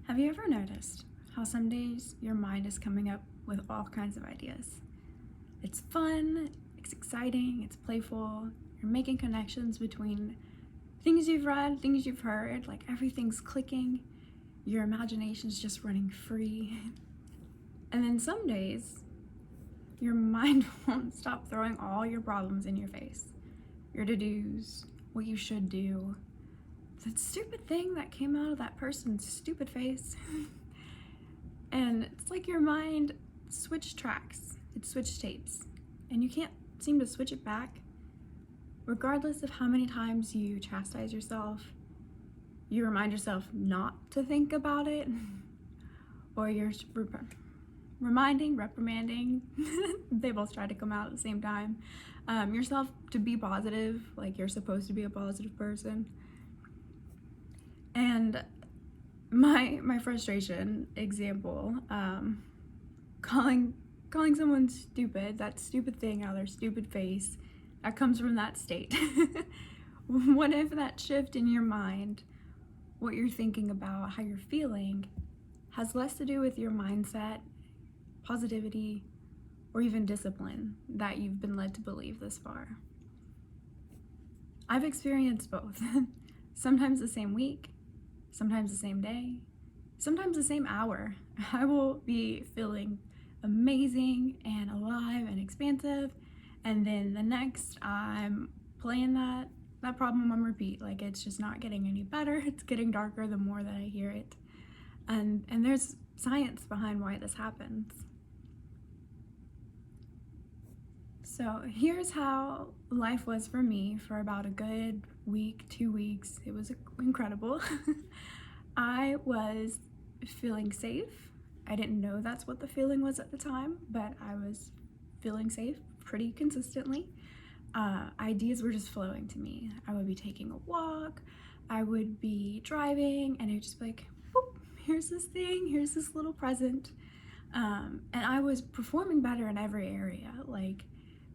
Have you ever noticed how some days your mind is coming up with all kinds of ideas? It's fun, it's exciting, it's playful, you're making connections between things you've read, things you've heard, like everything's clicking, your imagination's just running free. And then some days, your mind won't stop throwing all your problems in your face. Your to-dos, what you should do, that stupid thing that came out of that person's stupid face. And it's like your mind switched tracks, it switched tapes, and you can't seem to switch it back. Regardless of how many times you chastise yourself, you remind yourself not to think about it, or you're reprimanding, they both try to come out at the same time, yourself to be positive, like you're supposed to be a positive person. And my frustration example, calling someone stupid, that stupid thing out of their stupid face, that comes from that state. What if that shift in your mind, what you're thinking about, how you're feeling, has less to do with your mindset, positivity, or even discipline that you've been led to believe this far? I've experienced both. Sometimes the same week, sometimes the same day, sometimes the same hour. I will be feeling amazing and alive and expansive, and then the next I'm playing that problem on repeat. Like, it's just not getting any better. It's getting darker the more that I hear it. And there's science behind why this happens. So here's how life was for me for about a good week, 2 weeks. It was incredible. I was feeling safe. I didn't know that's what the feeling was at the time, but I was feeling safe pretty consistently. Ideas were just flowing to me. I would be taking a walk, I would be driving, and it would just be like, whoop, here's this thing, here's this little present. And I was performing better in every area, like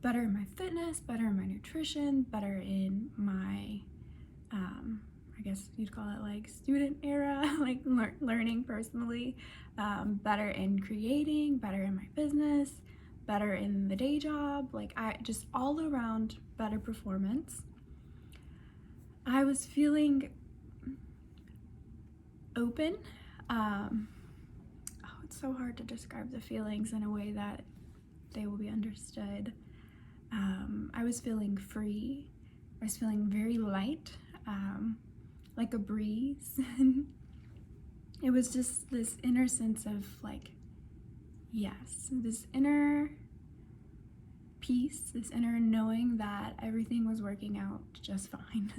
better in my fitness, better in my nutrition, better in my, I guess you'd call it like student era, like learning personally, better in creating, better in my business, better in the day job, like I just all around better performance. I was feeling open. It's so hard to describe the feelings in a way that they will be understood. I was feeling free. I was feeling very light, like a breeze. It was just this inner sense of like, yes, this inner peace, this inner knowing that everything was working out just fine.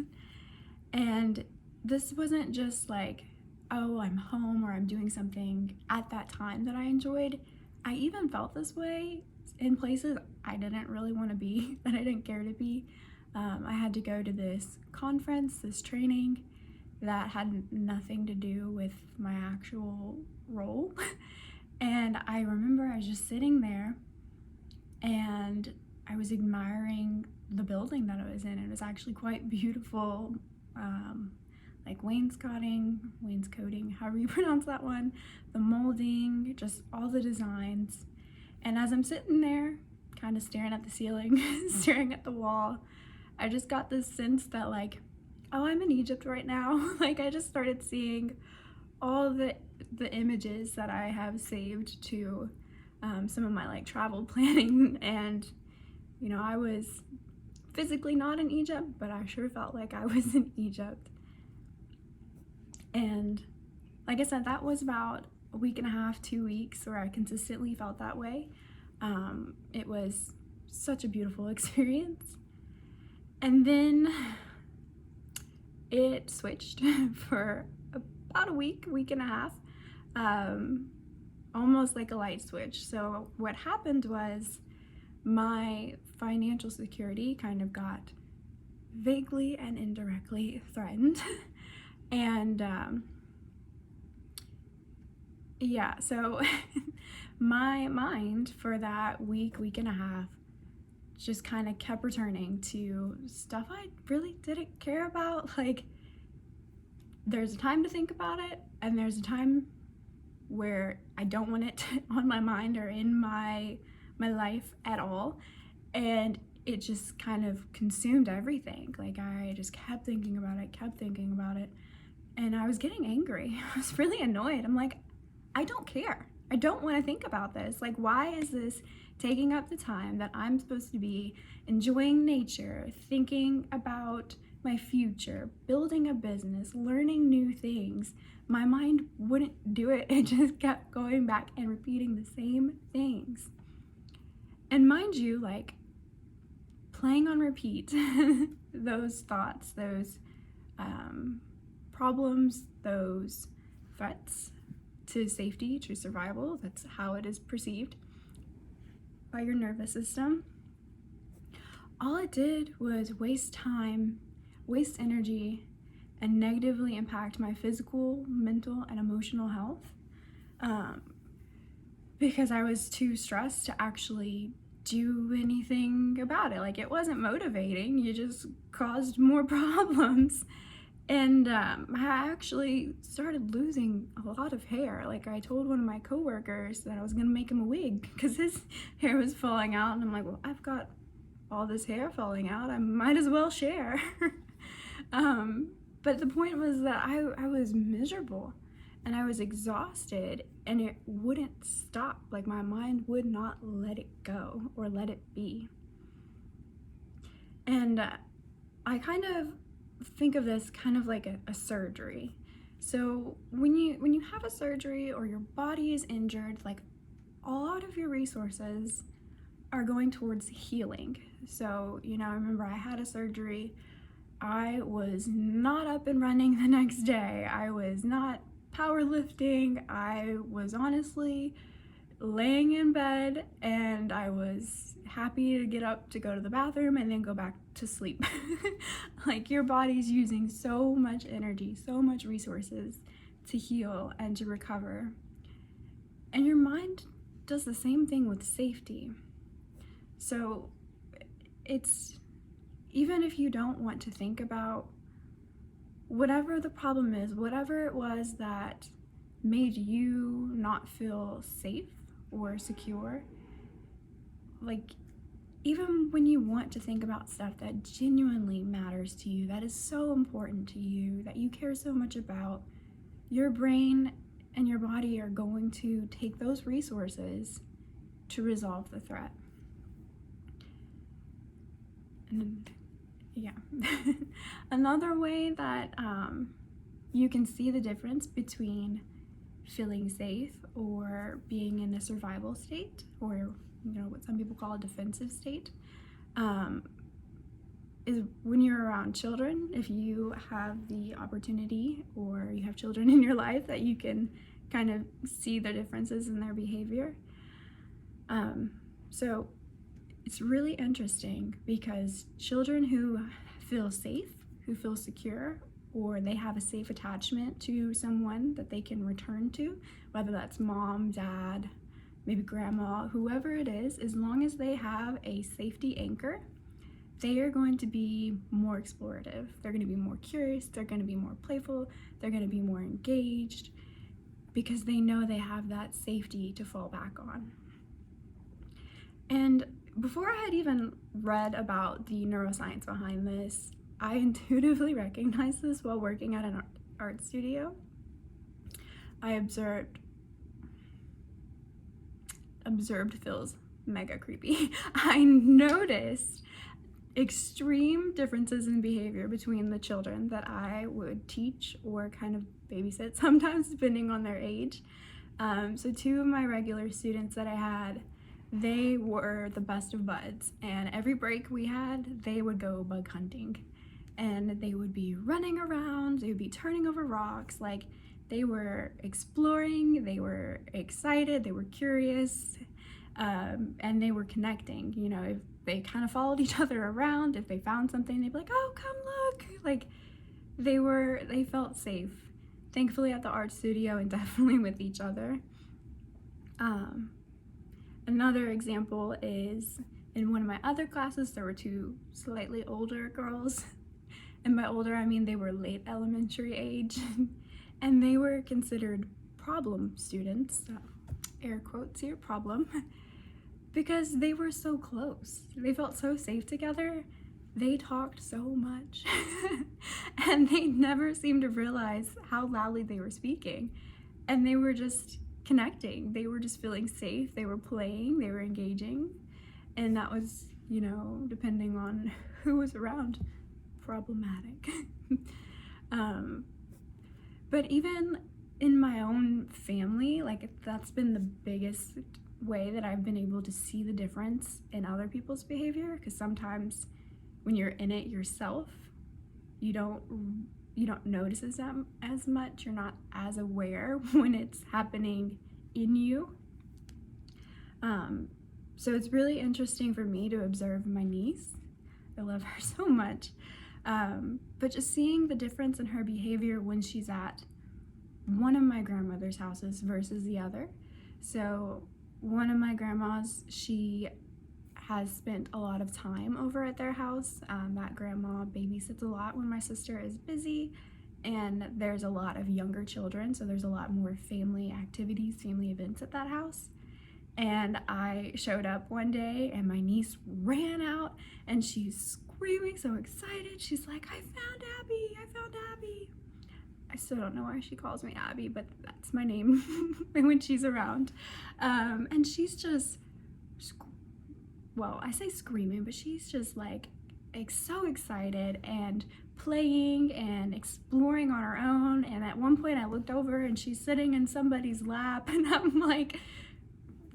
And this wasn't just like, oh, I'm home or I'm doing something at that time that I enjoyed. I even felt this way in places I didn't really want to be, that I didn't care to be. I had to go to this conference, this training that had nothing to do with my actual role. And I remember I was just sitting there and I was admiring the building that I was in. It was actually quite beautiful, like wainscoting, however you pronounce that one, the molding, just all the designs. And as I'm sitting there, kind of staring at the ceiling, staring at the wall, I just got this sense that like, oh, I'm in Egypt right now. Like, I just started seeing all the images that I have saved to some of my like travel planning, and you know, I was physically not in Egypt, but I sure felt like I was in Egypt. And like I said, that was about a week and a half, 2 weeks where I consistently felt that way. It was such a beautiful experience. And then it switched for about a week and a half, almost like a light switch. So what happened was my financial security kind of got vaguely and indirectly threatened. And yeah, so my mind for that week and a half just kind of kept returning to stuff I really didn't care about. Like, there's a time to think about it, and there's a time where I don't want it on my mind or in my life at all. And it just kind of consumed everything. Like I just kept thinking about it, and I was getting angry. I was really annoyed. I'm like, I don't care. I don't want to think about this. Like, why is this taking up the time that I'm supposed to be enjoying nature, thinking about my future, building a business, learning new things? My mind wouldn't do it. It just kept going back and repeating the same things. And mind you, like, playing on repeat those thoughts, those problems, those threats to safety, to survival, that's how it is perceived by your nervous system. All it did was waste time, waste energy, and negatively impact my physical, mental, and emotional health, because I was too stressed to actually do anything about it. Like, it wasn't motivating, you just caused more problems. And I actually started losing a lot of hair. Like, I told one of my coworkers that I was gonna make him a wig because his hair was falling out, and I'm like, well, I've got all this hair falling out, I might as well share. But the point was that I was miserable and I was exhausted, and it wouldn't stop. Like, my mind would not let it go or let it be. And I kind of think of this kind of like a surgery. So when you have a surgery or your body is injured, like, a lot of your resources are going towards healing. So, I remember I had a surgery. I was not up and running the next day. I was not powerlifting. I was honestly laying in bed, and I was happy to get up to go to the bathroom and then go back to sleep. Like, your body's using so much energy, so much resources to heal and to recover. And your mind does the same thing with safety. So it's, even if you don't want to think about whatever the problem is, whatever it was that made you not feel safe or secure, like, even when you want to think about stuff that genuinely matters to you, that is so important to you, that you care so much about, your brain and your body are going to take those resources to resolve the threat. And yeah. Another way that you can see the difference between feeling safe or being in a survival state, or what some people call a defensive state, is when you're around children. If you have the opportunity, or you have children in your life, that you can kind of see the differences in their behavior. So it's really interesting, because children who feel safe, who feel secure, or they have a safe attachment to someone that they can return to, whether that's mom, dad, maybe grandma, whoever it is, as long as they have a safety anchor, they are going to be more explorative. They're going to be more curious. They're going to be more playful. They're going to be more engaged, because they know they have that safety to fall back on. And before I had even read about the neuroscience behind this, I intuitively recognized this while working at an art studio. I observed feels mega creepy. I noticed extreme differences in behavior between the children that I would teach or kind of babysit sometimes, depending on their age. So two of my regular students that I had, they were the best of buds, and every break we had, they would go bug hunting, and they would be running around, they would be turning over rocks. Like, they were exploring, they were excited, they were curious, and they were connecting. If they kind of followed each other around, if they found something, they'd be like, oh, come look. Like, they felt safe, thankfully, at the art studio, and definitely with each other. Another example is in one of my other classes, there were two slightly older girls. And by older, I mean they were late elementary age. And they were considered problem students, air quotes here, problem, because they were so close. They felt so safe together. They talked so much and they never seemed to realize how loudly they were speaking. And they were just connecting. They were just feeling safe. They were playing, they were engaging. And that was, depending on who was around, problematic. But even in my own family, like, that's been the biggest way that I've been able to see the difference in other people's behavior, because sometimes when you're in it yourself, you don't notice it as much. You're not as aware when it's happening in you. So it's really interesting for me to observe my niece. I love her so much. But just seeing the difference in her behavior when she's at one of my grandmother's houses versus the other. So one of my grandmas, she has spent a lot of time over at their house. That grandma babysits a lot when my sister is busy, and there's a lot of younger children, so there's a lot more family activities, family events at that house. And I showed up one day and my niece ran out and she's screaming, so excited. She's like, I found Abby, I found Abby. I still don't know why she calls me Abby, but that's my name when she's around. And she's just, well, I say screaming, but she's just like so excited and playing and exploring on her own. And at one point I looked over and she's sitting in somebody's lap and I'm like,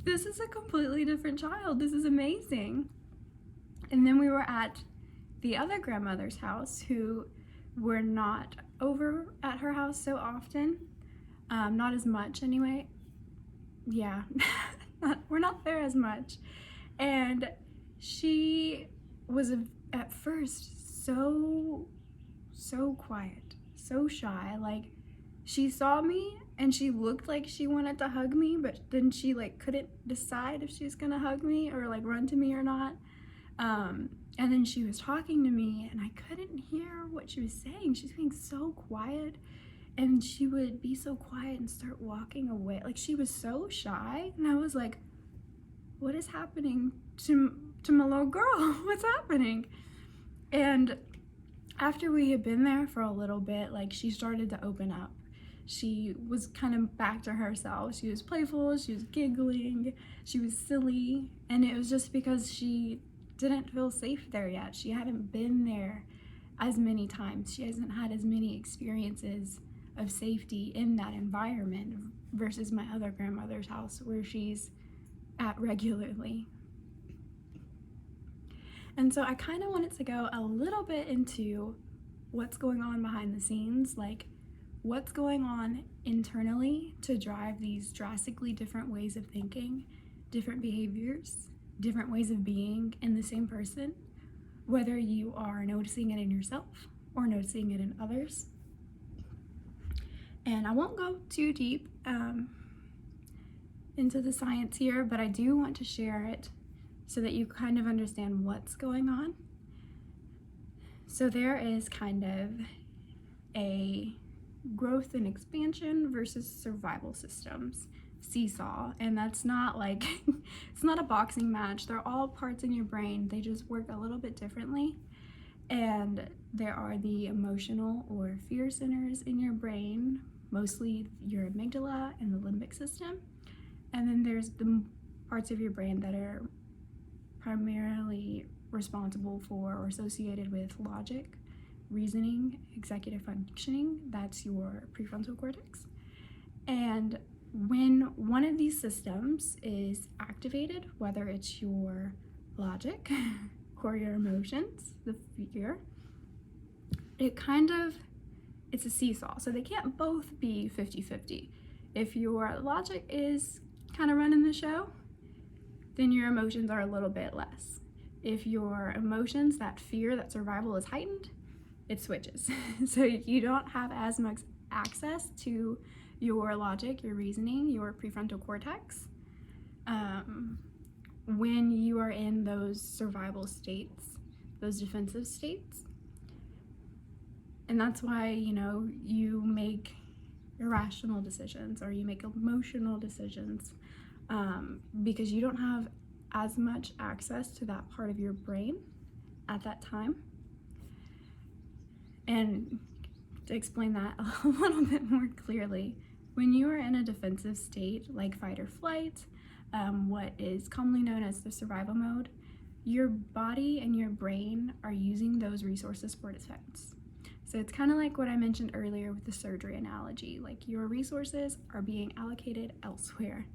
this is a completely different child. This is amazing. And then we were at the other grandmother's house, who were not over at her house so often. Not as much anyway. Yeah, we're not there as much. And she was at first so quiet, so shy. Like, she saw me and she looked like she wanted to hug me, but then she couldn't decide if she was gonna hug me or run to me or not. And then she was talking to me and I couldn't hear what she was saying. She's being so quiet, and she would be so quiet and start walking away. Like, she was so shy, and I was like, what is happening to my little girl? What's happening? And after we had been there for a little bit, she started to open up. She was kind of back to herself. She was playful, she was giggling, she was silly, and it was just because she didn't feel safe there yet. She hadn't been there as many times. She hasn't had as many experiences of safety in that environment versus my other grandmother's house, where she's at regularly. And so I kind of wanted to go a little bit into what's going on behind the scenes, what's going on internally to drive these drastically different ways of thinking, different behaviors, different ways of being in the same person, whether you are noticing it in yourself or noticing it in others. And I won't go too deep into the science here, but I do want to share it so that you kind of understand what's going on. So there is kind of a growth and expansion versus survival systems seesaw, and that's not it's not a boxing match. They're all parts in your brain. They just work a little bit differently. And there are the emotional or fear centers in your brain, mostly your amygdala and the limbic system. And then there's the parts of your brain that are primarily responsible for or associated with logic, reasoning, executive functioning. That's your prefrontal cortex. And when one of these systems is activated, whether it's your logic or your emotions, the fear, it's a seesaw. So they can't both be 50-50. If your logic is kind of running the show, then your emotions are a little bit less. If your emotions, that fear, that survival is heightened, it switches. So you don't have as much access to your logic, your reasoning, your prefrontal cortex when you are in those survival states, those defensive states. And that's why, you make irrational decisions, or you make emotional decisions, because you don't have as much access to that part of your brain at that time. And to explain that a little bit more clearly, when you are in a defensive state like fight or flight, what is commonly known as the survival mode, your body and your brain are using those resources for defense. So it's kind of like what I mentioned earlier with the surgery analogy, like your resources are being allocated elsewhere.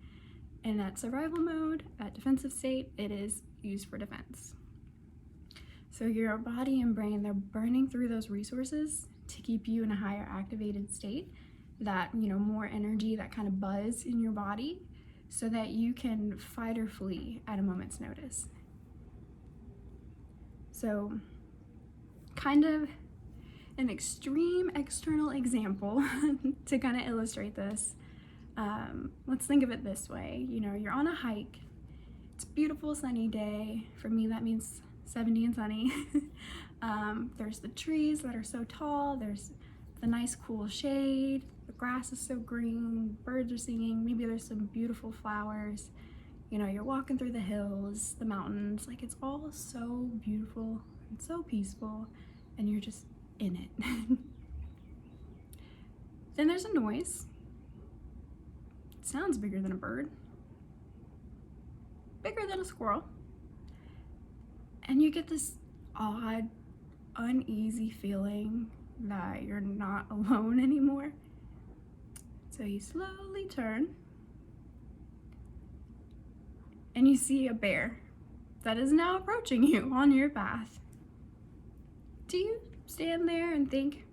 In that survival mode, that defensive state, it is used for defense. So your body and brain, they're burning through those resources to keep you in a higher activated state, that, more energy, that kind of buzz in your body, so that you can fight or flee at a moment's notice. So kind of an extreme external example to kind of illustrate this. Let's think of it this way. You're on a hike. It's a beautiful sunny day. For me, that means 70 and sunny. There's the trees that are so tall. There's the nice cool shade. The grass is so green. Birds are singing. Maybe there's some beautiful flowers. You're walking through the hills, the mountains. Like, it's all so beautiful and so peaceful, and you're just in it. Then there's a noise. It sounds bigger than a bird, bigger than a squirrel, and you get this odd, uneasy feeling that you're not alone anymore. So you slowly turn and you see a bear that is now approaching you on your path. Do you stand there and think,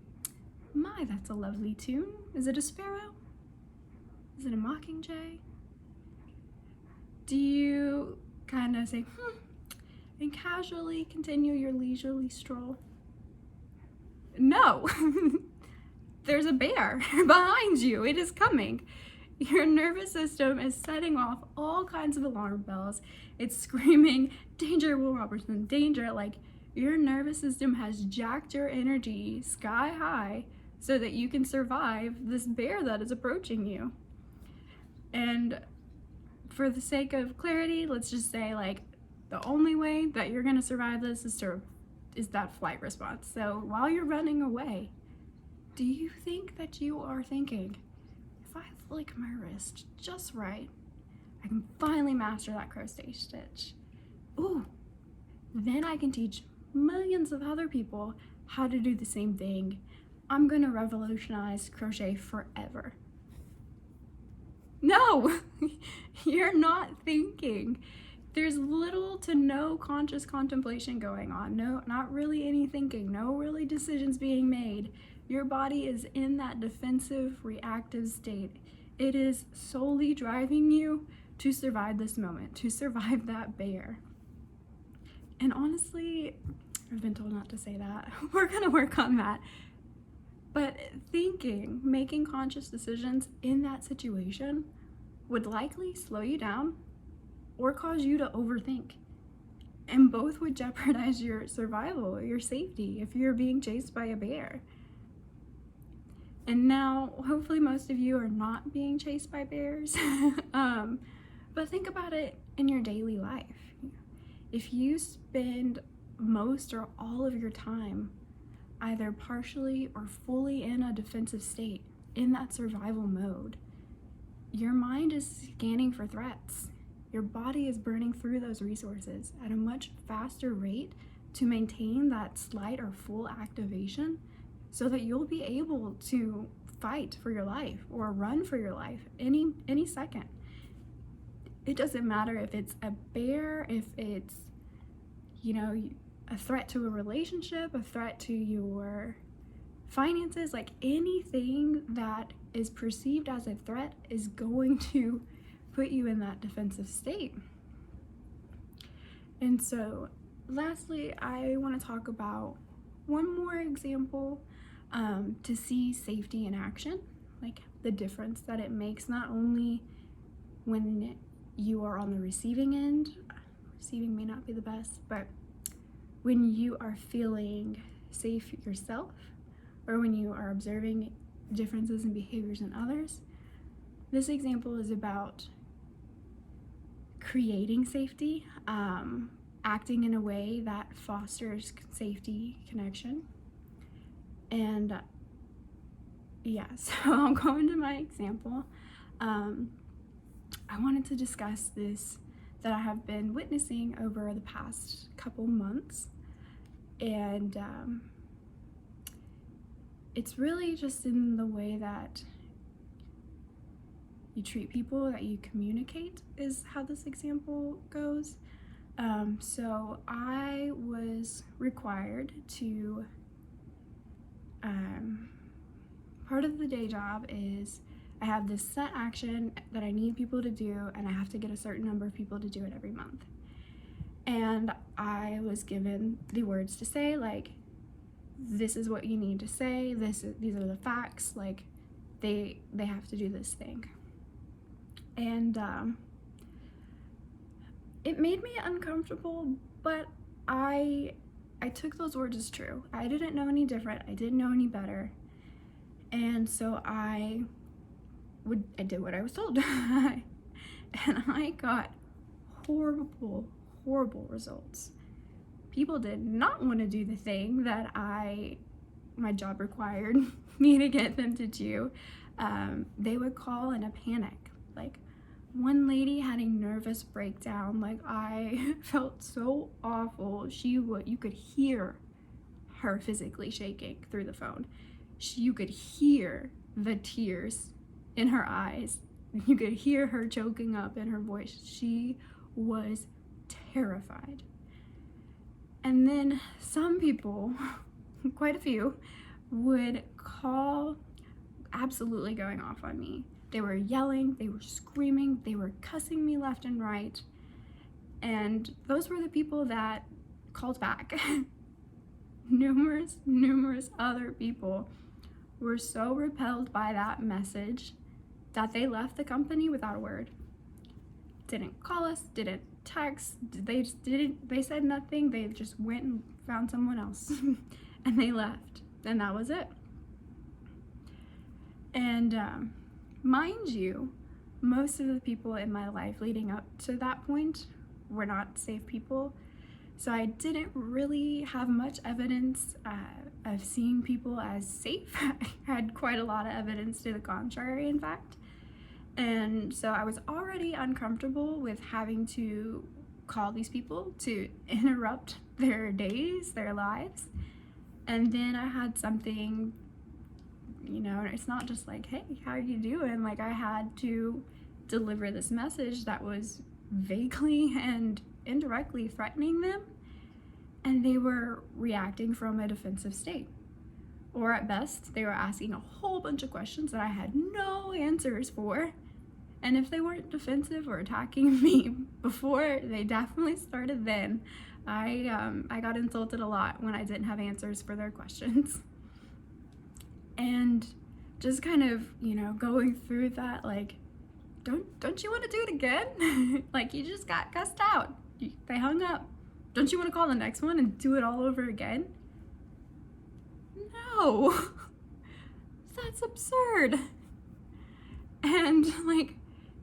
my, that's a lovely tune? Is it a sparrow? Is it a mockingjay? Do you kind of say, and casually continue your leisurely stroll? No, there's a bear behind you. It is coming. Your nervous system is setting off all kinds of alarm bells. It's screaming, danger, Will Robertson, danger. Like, your nervous system has jacked your energy sky high so that you can survive this bear that is approaching you. And for the sake of clarity, let's just say, like, the only way that you're gonna survive this is that flight response. So while you're running away, do you think that you are thinking, if I flick my wrist just right, I can finally master that crochet stitch. Ooh, then I can teach millions of other people how to do the same thing. I'm gonna revolutionize crochet forever. No, you're not thinking. There's little to no conscious contemplation going on. No, not really any thinking. No really decisions being made. Your body is in that defensive, reactive state. It is solely driving you to survive this moment, to survive that bear. And honestly, I've been told not to say that. We're gonna work on that. But thinking, making conscious decisions in that situation would likely slow you down or cause you to overthink. And both would jeopardize your survival, your safety, if you're being chased by a bear. And now, hopefully most of you are not being chased by bears, but think about it in your daily life. If you spend most or all of your time either partially or fully in a defensive state, in that survival mode, your mind is scanning for threats. Your body is burning through those resources at a much faster rate to maintain that slight or full activation so that you'll be able to fight for your life or run for your life any second. It doesn't matter if it's a bear, if it's, a threat to a relationship, a threat to your finances, like anything that is perceived as a threat is going to put you in that defensive state. And so lastly, I want to talk about one more example to see safety in action, like the difference that it makes not only when you are on the receiving end. Receiving may not be the best, but when you are feeling safe yourself, or when you are observing differences in behaviors in others. This example is about creating safety, acting in a way that fosters safety, connection. And yeah, so I'll go into my example. I wanted to discuss this that I have been witnessing over the past couple months. And it's really just in the way that you treat people, that you communicate, is how this example goes. So I was required to, part of the day job is I have this set action that I need people to do, and I have to get a certain number of people to do it every month. And I was given the words to say, like, this is what you need to say, these are the facts, like, they have to do this thing. And it made me uncomfortable, but I took those words as true. I didn't know any different, I didn't know any better, and so I did what I was told. And I got horrible results. People did not want to do the thing that my job required me to get them to do. They would call in a panic. Like, one lady had a nervous breakdown. Like, I felt so awful. You could hear her physically shaking through the phone. You could hear the tears in her eyes. You could hear her choking up in her voice. She was terrified. And then some people, quite a few, would call, absolutely going off on me. They were yelling, they were screaming, they were cussing me left and right. And those were the people that called back. Numerous other people were so repelled by that message that they left the company without a word. Didn't call us, didn't text, they said nothing. They just went and found someone else and they left, and that was it. And mind you, most of the people in my life leading up to that point were not safe people, so I didn't really have much evidence of seeing people as safe. I had quite a lot of evidence to the contrary, in fact. And so I was already uncomfortable with having to call these people to interrupt their days, their lives. And then I had something, it's not just like, hey, how are you doing? Like, I had to deliver this message that was vaguely and indirectly threatening them. And they were reacting from a defensive state. Or at best, they were asking a whole bunch of questions that I had no answers for. And if they weren't defensive or attacking me before, they definitely started then. I got insulted a lot when I didn't have answers for their questions. And just kind of, going through that, like, don't you want to do it again? Like, you just got cussed out. They hung up. Don't you want to call the next one and do it all over again? No. That's absurd. And, like,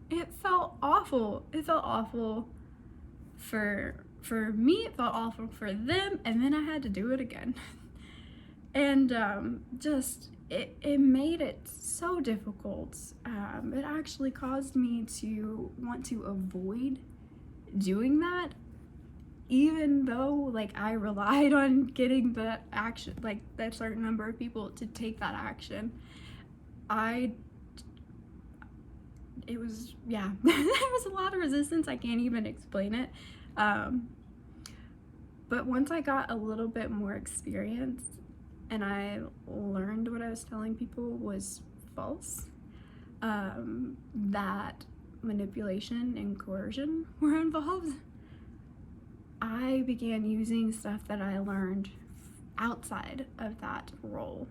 it felt awful. It felt awful for me, it felt awful for them, and then I had to do it again. And it made it so difficult. It actually caused me to want to avoid doing that, even though, like, I relied on getting the action, like, that certain number of people to take that action. It was, yeah, there was a lot of resistance. I can't even explain it. But once I got a little bit more experience and I learned what I was telling people was false, that manipulation and coercion were involved, I began using stuff that I learned outside of that role.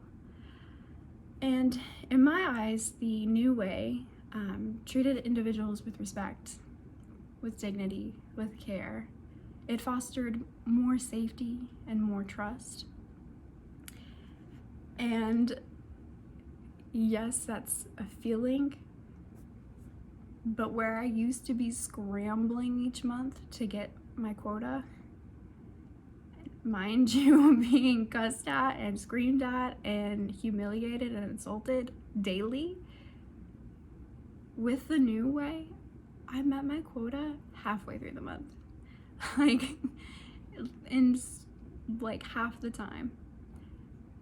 And in my eyes, the new way treated individuals with respect, with dignity, with care. It fostered more safety and more trust. And yes, that's a feeling, but where I used to be scrambling each month to get my quota, mind you, being cussed at and screamed at and humiliated and insulted daily, with the new way, I met my quota halfway through the month. Like, in like half the time.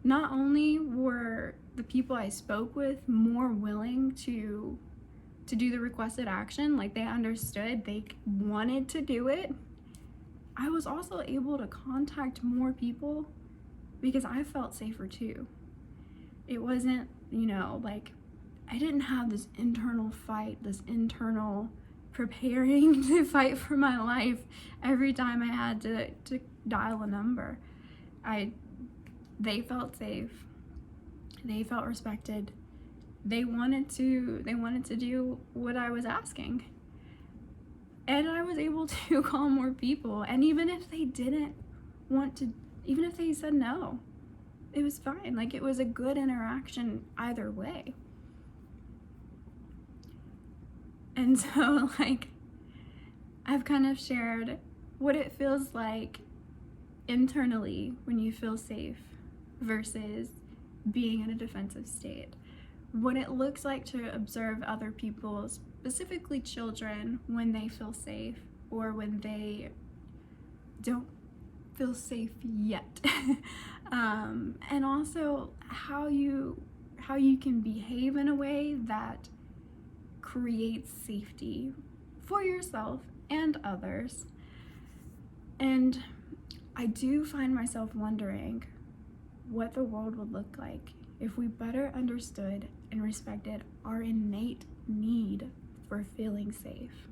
Not only were the people I spoke with more willing to do the requested action, like they understood, they wanted to do it, I was also able to contact more people because I felt safer too. It wasn't, like I didn't have this internal fight, this internal preparing to fight for my life every time I had to dial a number. They felt safe. They felt respected. They wanted to do what I was asking. And I was able to call more people. And even if they didn't want to, even if they said no, it was fine. Like, it was a good interaction either way. And so, like, I've kind of shared what it feels like internally when you feel safe versus being in a defensive state. What it looks like to observe other people, specifically children, when they feel safe or when they don't feel safe yet. And also how you can behave in a way that creates safety for yourself and others. And I do find myself wondering what the world would look like if we better understood and respected our innate need for feeling safe.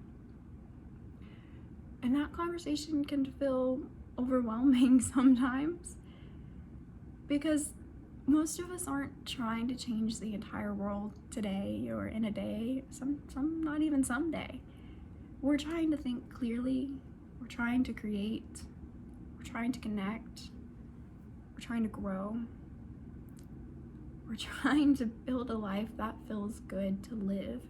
And that conversation can feel overwhelming sometimes because most of us aren't trying to change the entire world today or in a day, some not even someday. We're trying to think clearly, we're trying to create, we're trying to connect, we're trying to grow. We're trying to build a life that feels good to live.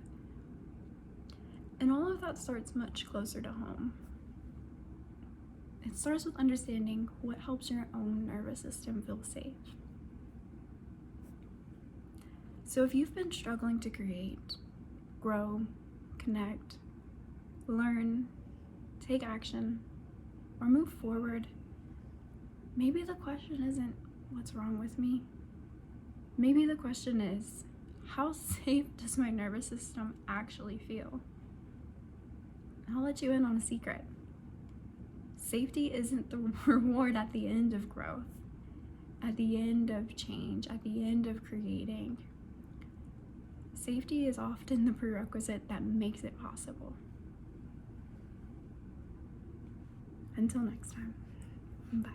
And all of that starts much closer to home. It starts with understanding what helps your own nervous system feel safe. So if you've been struggling to create, grow, connect, learn, take action, or move forward, maybe the question isn't, what's wrong with me? Maybe the question is, how safe does my nervous system actually feel? I'll let you in on a secret. Safety isn't the reward at the end of growth, at the end of change, at the end of creating. Safety is often the prerequisite that makes it possible. Until next time, bye.